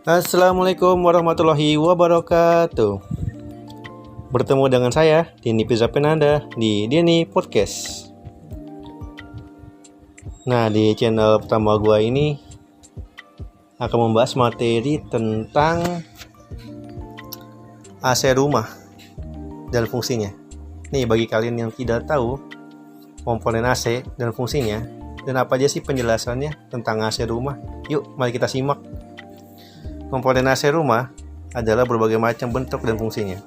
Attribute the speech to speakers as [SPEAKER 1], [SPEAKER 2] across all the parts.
[SPEAKER 1] Assalamualaikum warahmatullahi wabarakatuh. Bertemu dengan saya, Denny Pizapenanda, di Denny Podcast. Nah, di channel pertama gua ini akan membahas materi tentang AC rumah dan fungsinya. Nih, bagi kalian yang tidak tahu komponen AC dan fungsinya, dan apa aja sih penjelasannya tentang AC rumah, yuk mari kita simak. Komponen AC rumah adalah berbagai macam bentuk dan fungsinya.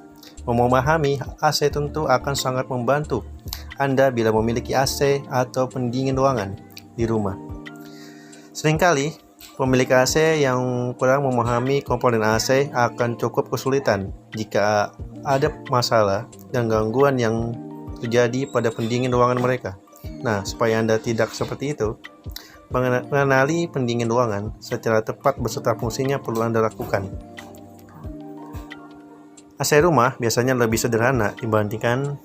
[SPEAKER 1] Memahami AC tentu akan sangat membantu Anda bila memiliki AC atau pendingin ruangan di rumah. Seringkali, pemilik AC yang kurang memahami komponen AC akan cukup kesulitan jika ada masalah dan gangguan yang terjadi pada pendingin ruangan mereka. Nah, supaya Anda tidak seperti itu, mengenali pendingin ruangan secara tepat beserta fungsinya perlu Anda lakukan. AC rumah biasanya lebih sederhana dibandingkan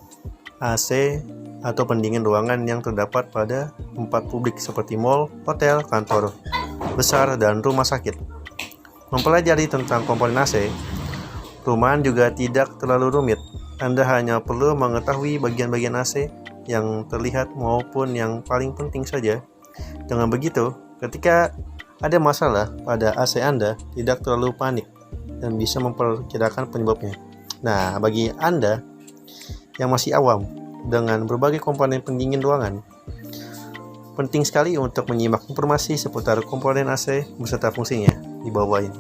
[SPEAKER 1] AC atau pendingin ruangan yang terdapat pada tempat publik seperti mal, hotel, kantor besar, dan rumah sakit. Mempelajari tentang komponen AC, rumahan juga tidak terlalu rumit. Anda hanya perlu mengetahui bagian-bagian AC yang terlihat maupun yang paling penting saja. Dengan begitu, ketika ada masalah pada AC Anda, tidak terlalu panik dan bisa memperkirakan penyebabnya. Nah, bagi Anda yang masih awam dengan berbagai komponen pendingin ruangan, penting sekali untuk menyimak informasi seputar komponen AC beserta fungsinya di bawah ini.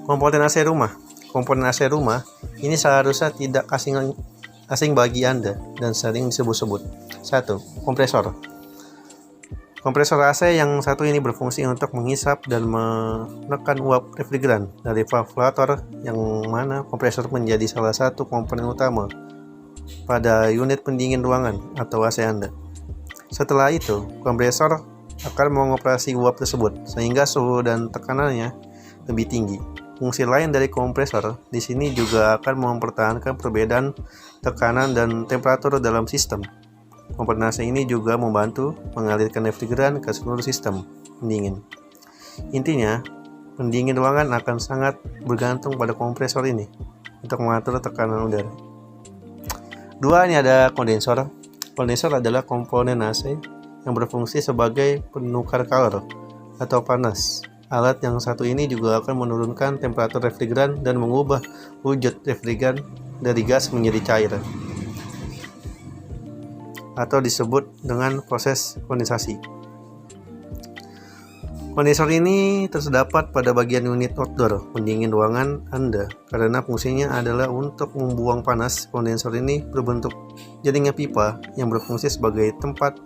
[SPEAKER 1] Komponen AC rumah. Komponen AC rumah ini seharusnya tidak asing bagi Anda dan sering disebut-sebut. 1. Kompresor. Kompresor AC yang satu ini berfungsi untuk menghisap dan menekan uap refrigeran dari ventilator, yang mana kompresor menjadi salah satu komponen utama pada unit pendingin ruangan atau AC Anda. Setelah itu, kompresor akan mengoperasi uap tersebut sehingga suhu dan tekanannya lebih tinggi. Fungsi lain dari kompresor di sini juga akan mempertahankan perbedaan tekanan dan temperatur dalam sistem. Komponen AC ini juga membantu mengalirkan refrigeran ke seluruh sistem pendingin. Intinya, pendingin ruangan akan sangat bergantung pada kompresor ini untuk mengatur tekanan udara. 2. Ini ada kondensor. Kondensor adalah komponen AC yang berfungsi sebagai penukar kalor atau panas. Alat yang satu ini juga akan menurunkan temperatur refrigeran dan mengubah wujud refrigeran dari gas menjadi cair, atau disebut dengan proses kondensasi. Kondensor ini terdapat pada bagian unit outdoor pendingin ruangan Anda karena fungsinya adalah untuk membuang panas. Kondensor ini berbentuk jaringnya pipa yang berfungsi sebagai tempat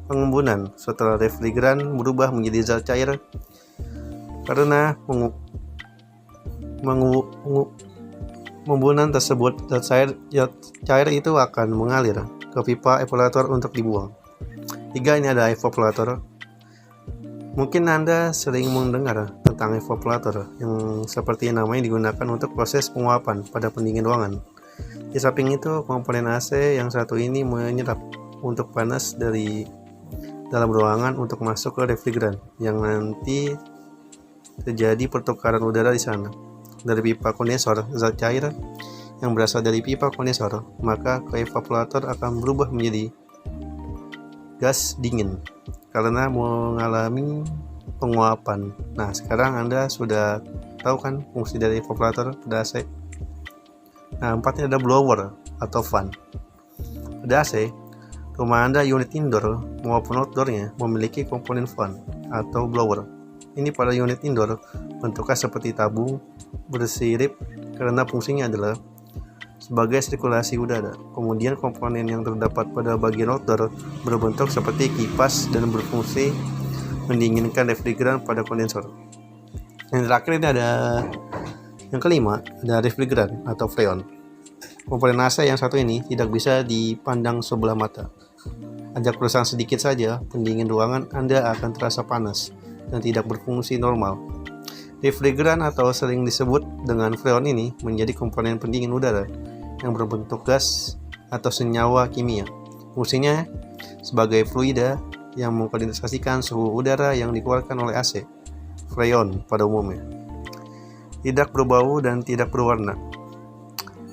[SPEAKER 1] pengembunan setelah refrigeran berubah menjadi zat cair. Karena pembunan tersebut, zat cair itu akan mengalir ke pipa evaporator untuk dibuang. 3. Ini ada evaporator. Mungkin Anda sering mendengar tentang evaporator yang seperti namanya digunakan untuk proses penguapan pada pendingin ruangan. Di samping itu, komponen AC yang satu ini menyerap untuk panas dari dalam ruangan untuk masuk ke refrigeran yang nanti terjadi pertukaran udara di sana. Dari pipa kondensor, zat cair yang berasal dari pipa kondensor, maka ke evaporator akan berubah menjadi gas dingin karena mengalami penguapan. Nah, sekarang Anda sudah tahu kan fungsi dari evaporator pada AC. Nah, 4. Ada blower atau fan. Pada AC, rumah Anda unit indoor maupun outdoornya memiliki komponen fan atau blower. Ini pada unit indoor bentuknya seperti tabung bersirip karena fungsinya adalah sebagai sirkulasi udara. Kemudian komponen yang terdapat pada bagian outdoor berbentuk seperti kipas dan berfungsi mendinginkan refrigeran pada kondensor. Yang terakhir ini ada yang kelima, ada refrigeran atau freon. Komponen AC yang satu ini tidak bisa dipandang sebelah mata. Ajak perusahaan sedikit saja, pendingin ruangan Anda akan terasa panas dan tidak berfungsi normal. Refrigeran atau sering disebut dengan freon ini menjadi komponen pendingin udara yang berbentuk gas atau senyawa kimia. Fungsinya sebagai fluida yang mengkondensasikan suhu udara yang dikeluarkan oleh AC. freon pada umumnya. Tidak berbau dan tidak berwarna.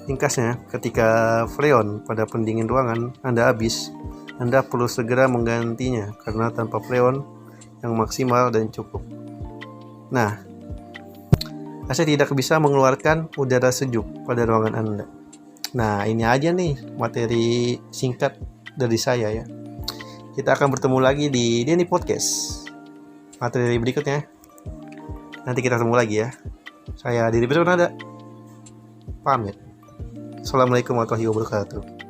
[SPEAKER 1] Ringkasnya, ketika freon pada pendingin ruangan Anda habis, Anda perlu segera menggantinya karena tanpa freon yang maksimal dan cukup. Nah, AC tidak bisa mengeluarkan udara sejuk pada ruangan Anda. Nah, ini aja nih materi singkat dari saya ya. Kita akan bertemu lagi di Denny Podcast. Materi berikutnya. Nanti kita ketemu lagi ya. Saya Didi Pesunada. Pamit. Assalamualaikum warahmatullahi wabarakatuh.